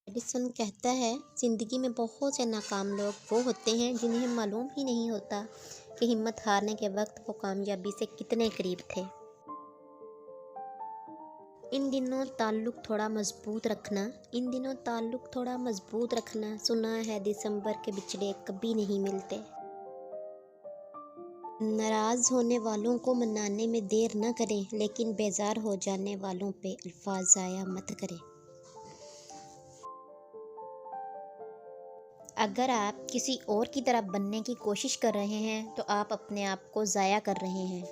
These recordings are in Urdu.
ایڈیسن کہتا ہے، زندگی میں بہت سے ناکام لوگ وہ ہوتے ہیں جنہیں معلوم ہی نہیں ہوتا کہ ہمت ہارنے کے وقت وہ کامیابی سے کتنے قریب تھے۔ ان دنوں تعلق تھوڑا مضبوط رکھنا، سنا ہے دسمبر کے بچھڑے کبھی نہیں ملتے۔ ناراض ہونے والوں کو منانے میں دیر نہ کریں، لیکن بیزار ہو جانے والوں پہ الفاظ ضائع مت کریں۔ اگر آپ کسی اور کی طرح بننے کی کوشش کر رہے ہیں تو آپ اپنے آپ کو ضائع کر رہے ہیں۔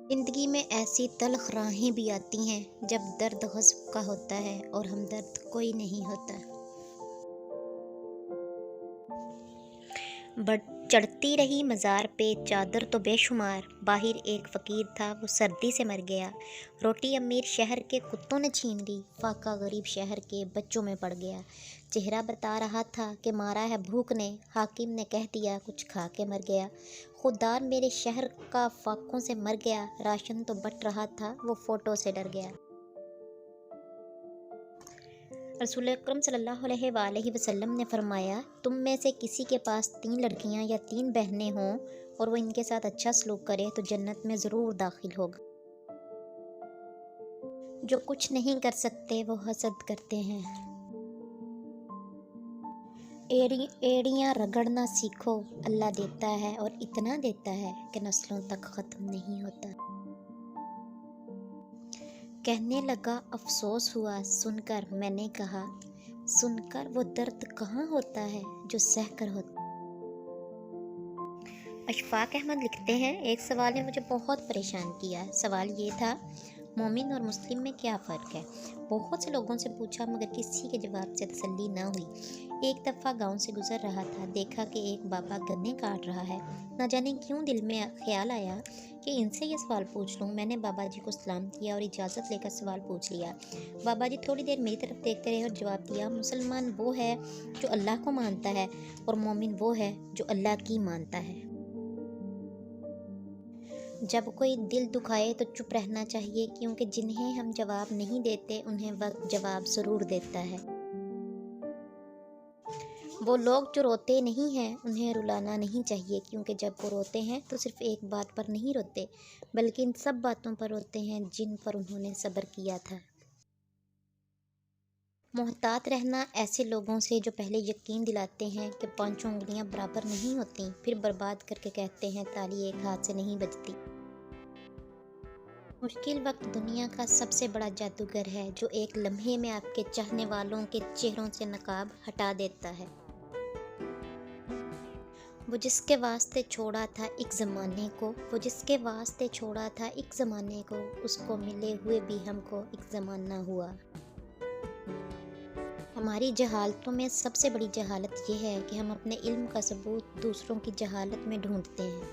زندگی میں ایسی تلخ راہیں بھی آتی ہیں جب درد غصب کا ہوتا ہے اور ہمدرد کوئی نہیں ہوتا۔ چڑھتی رہی مزار پہ چادر تو بے شمار، باہر ایک فقیر تھا وہ سردی سے مر گیا۔ روٹی امیر شہر کے کتوں نے چھین لی، فاقہ غریب شہر کے بچوں میں پڑ گیا۔ چہرہ بتا رہا تھا کہ مارا ہے بھوک نے، حاکم نے کہہ دیا کچھ کھا کے مر گیا۔ خوددار میرے شہر کا فاقوں سے مر گیا، راشن تو بٹ رہا تھا وہ فوٹو سے ڈر گیا۔ رسول اکرم صلی اللہ علیہ وآلہ وسلم نے فرمایا، تم میں سے کسی کے پاس 3 لڑکیاں یا 3 بہنیں ہوں اور وہ ان کے ساتھ اچھا سلوک کرے تو جنت میں ضرور داخل ہوگا۔ جو کچھ نہیں کر سکتے وہ حسد کرتے ہیں۔ ایڑیاں رگڑنا سیکھو، اللہ دیتا ہے اور اتنا دیتا ہے کہ نسلوں تک ختم نہیں ہوتا۔ کہنے لگا افسوس ہوا سن کر، میں نے کہا سن کر وہ درد کہاں ہوتا ہے جو سہ کر ہوتا۔ اشفاق احمد لکھتے ہیں، ایک سوال نے مجھے بہت پریشان کیا۔ سوال یہ تھا، مومن اور مسلم میں کیا فرق ہے؟ بہت سے لوگوں سے پوچھا مگر کسی کے جواب سے تسلی نہ ہوئی۔ ایک دفعہ گاؤں سے گزر رہا تھا، دیکھا کہ ایک بابا گنے کاٹ رہا ہے۔ نہ جانے کیوں دل میں خیال آیا کہ ان سے یہ سوال پوچھ لوں۔ میں نے بابا جی کو سلام کیا اور اجازت لے کر سوال پوچھ لیا۔ بابا جی تھوڑی دیر میری طرف دیکھتے رہے اور جواب دیا، مسلمان وہ ہے جو اللہ کو مانتا ہے اور مومن وہ ہے جو اللہ کی مانتا ہے۔ جب کوئی دل دکھائے تو چپ رہنا چاہیے، کیونکہ جنہیں ہم جواب نہیں دیتے انہیں وقت جواب ضرور دیتا ہے۔ وہ لوگ جو روتے نہیں ہیں انہیں رلانا نہیں چاہیے، کیونکہ جب وہ روتے ہیں تو صرف ایک بات پر نہیں روتے بلکہ ان سب باتوں پر روتے ہیں جن پر انہوں نے صبر کیا تھا۔ محتاط رہنا ایسے لوگوں سے جو پہلے یقین دلاتے ہیں کہ 5 انگلیاں برابر نہیں ہوتیں، پھر برباد کر کے کہتے ہیں تالی ایک ہاتھ سے نہیں بجتی۔ مشکل وقت دنیا کا سب سے بڑا جادوگر ہے جو ایک لمحے میں آپ کے چاہنے والوں کے چہروں سے نقاب ہٹا دیتا ہے۔ وہ جس کے واسطے چھوڑا تھا ایک زمانے کو، اس کو ملے ہوئے بھی ہم کو ایک زمانہ ہوا۔ ہماری جہالتوں میں سب سے بڑی جہالت یہ ہے کہ ہم اپنے علم کا ثبوت دوسروں کی جہالت میں ڈھونڈتے ہیں۔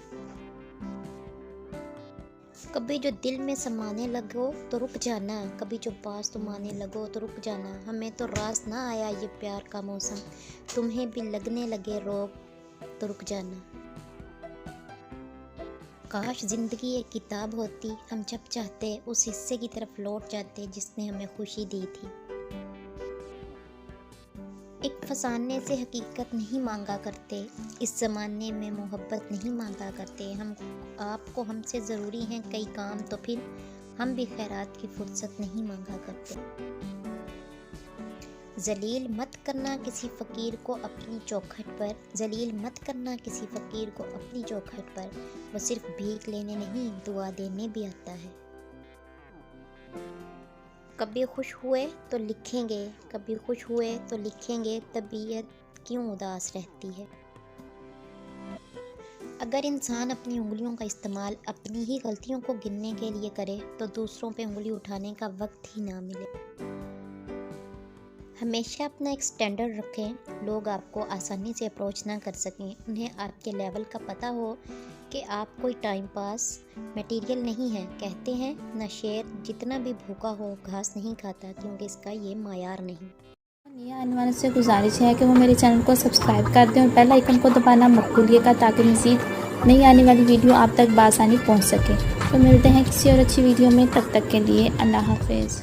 کبھی جو دل میں سمانے لگو تو رک جانا، کبھی جو پاس تم آنے لگو تو رک جانا۔ ہمیں تو راس نہ آیا یہ پیار کا موسم، تمہیں بھی لگنے لگے روگ تو رک جانا۔ کاش زندگی ایک کتاب ہوتی، ہم جب چاہتے اس حصے کی طرف لوٹ جاتے جس نے ہمیں خوشی دی تھی۔ ایک فسانے سے حقیقت نہیں مانگا کرتے، اس زمانے میں محبت نہیں مانگا کرتے۔ آپ کو ہم سے ضروری ہیں کئی کام، تو پھر ہم بھی خیرات کی فرصت نہیں مانگا کرتے۔ ذلیل مت کرنا کسی فقیر کو اپنی چوکھٹ پر، وہ صرف بھیک لینے نہیں دعا دینے بھی آتا ہے۔ کبھی خوش ہوئے تو لکھیں گے طبیعت کیوں اداس رہتی ہے۔ اگر انسان اپنی انگلیوں کا استعمال اپنی ہی غلطیوں کو گننے کے لیے کرے تو دوسروں پہ انگلی اٹھانے کا وقت ہی نہ ملے۔ ہمیشہ اپنا ایک سٹینڈرڈ رکھیں، لوگ آپ کو آسانی سے اپروچ نہ کر سکیں، انہیں آپ کے لیول کا پتہ ہو کہ آپ کوئی ٹائم پاس میٹیریل نہیں ہیں۔ کہتے ہیں نہ شیر جتنا بھی بھوکا ہو گھاس نہیں کھاتا، کیونکہ اس کا یہ معیار نہیں۔ نئے آنے والوں سے گزارش ہے کہ وہ میرے چینل کو سبسکرائب کر دیں اور بیل آئیکن کو دبانا مت بھولیے گا تاکہ مزید نئی آنے والی ویڈیو آپ تک بآسانی پہنچ سکے۔ تو ملتے ہیں کسی اور اچھی ویڈیو میں، تب تک کے لیے اللہ حافظ۔